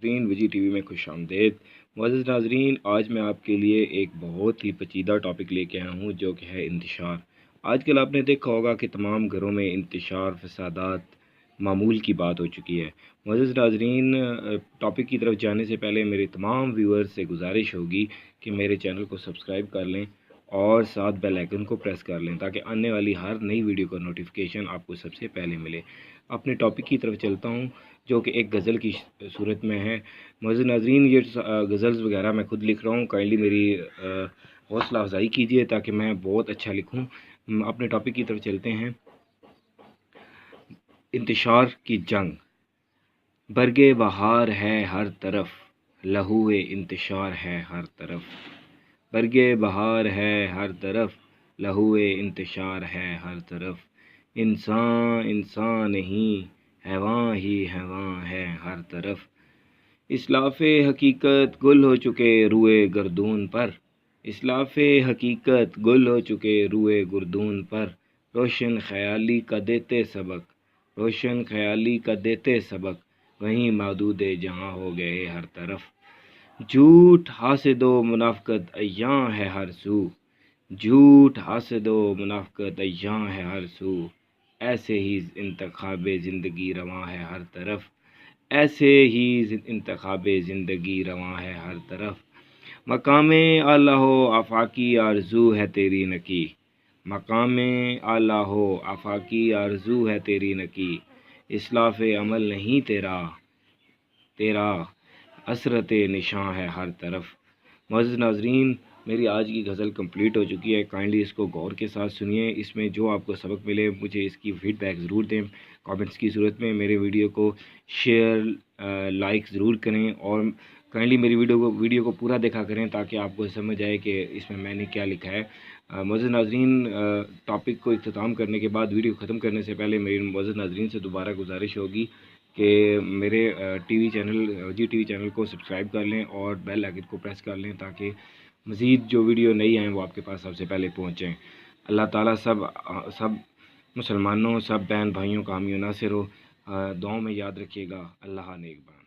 ناظرین veggie T V میں خوش آمدید۔ معزز ناظرین، آج میں آپ کے لیے ایک بہت ہی پیچیدہ ٹاپک لے کے آیا ہوں جو کہ ہے انتشار۔ آج کل آپ نے دیکھا ہوگا کہ تمام گھروں میں انتشار، فسادات معمول کی بات ہو چکی ہے۔ معزز ناظرین، ٹاپک کی طرف جانے سے پہلے میرے تمام ویورز سے گزارش ہوگی کہ میرے چینل کو سبسکرائب کر لیں اور ساتھ بیل آئیکن کو پریس کر لیں تاکہ آنے والی ہر نئی ویڈیو کا نوٹیفیکیشن آپ کو سب سے پہلے ملے۔ اپنے ٹاپک کی طرف چلتا ہوں جو کہ ایک غزل کی صورت میں ہے۔ معزز ناظرین، یہ غزلز وغیرہ میں خود لکھ رہا ہوں، کائنڈلی میری حوصلہ افزائی کیجیے تاکہ میں بہت اچھا لکھوں۔ اپنے ٹاپک کی طرف چلتے ہیں۔ انتشار کی جنگ، برگ بہار ہے ہر طرف، لہو انتشار ہے ہر طرف۔ برگ بہار ہے ہر طرف، لہو انتشار ہے ہر طرف۔ انسان انسان نہیں، حیواں ہی حیواں ہے ہر طرف۔ اسلاف حقیقت گل ہو چکے روئے گردون پر، اسلاف حقیقت گل ہو چکے روئے گردون پر۔ روشن خیالی کا دیتے سبق، روشن خیالی کا دیتے سبق، وہیں محدود جہاں ہو گئے ہر طرف۔ جھوٹ حاسد و منافقت عیاں ہے ہر سو، جھوٹ حاسد و منافقت عیاں ہے ہر سو۔ ایسے ہی انتخاب زندگی رواں ہے ہر طرف، ایسے ہی انتخاب زندگی رواں ہے ہر طرف۔ مقام اعلیٰ ہو آفاقی آرزو ہے تیری نکی، مقام اعلیٰ ہو آفاقی آرزو ہے تیری نکی۔ اسلاف عمل نہیں تیرا، تیرا حسرت نشاں ہے ہر طرف۔ معزز ناظرین، میری آج کی غزل کمپلیٹ ہو چکی ہے، کائنڈلی اس کو غور کے ساتھ سنیے۔ اس میں جو آپ کو سبق ملے مجھے اس کی فیڈ بیک ضرور دیں کامنٹس کی صورت میں۔ میرے ویڈیو کو شیئر لائک ضرور کریں اور کائنڈلی میری ویڈیو کو پورا دیکھا کریں تاکہ آپ کو سمجھ آئے کہ اس میں نے کیا لکھا ہے۔ معزز ناظرین، ٹاپک کو اختتام کرنے کے بعد ویڈیو ختم کرنے سے پہلے میری معزز ناظرین سے دوبارہ گزارش ہوگی کہ میرے T V channel G T V channel کو سبسکرائب کر لیں اور بیل آئیکن کو پریس کر لیں تاکہ مزید جو ویڈیو نئی آئیں وہ آپ کے پاس سب سے پہلے پہنچیں۔ اللہ تعالیٰ سب مسلمانوں، سب بہن بھائیوں کا حامی و ناصر ہو۔ دعاؤں میں یاد رکھیے گا۔ اللہ نیک بات۔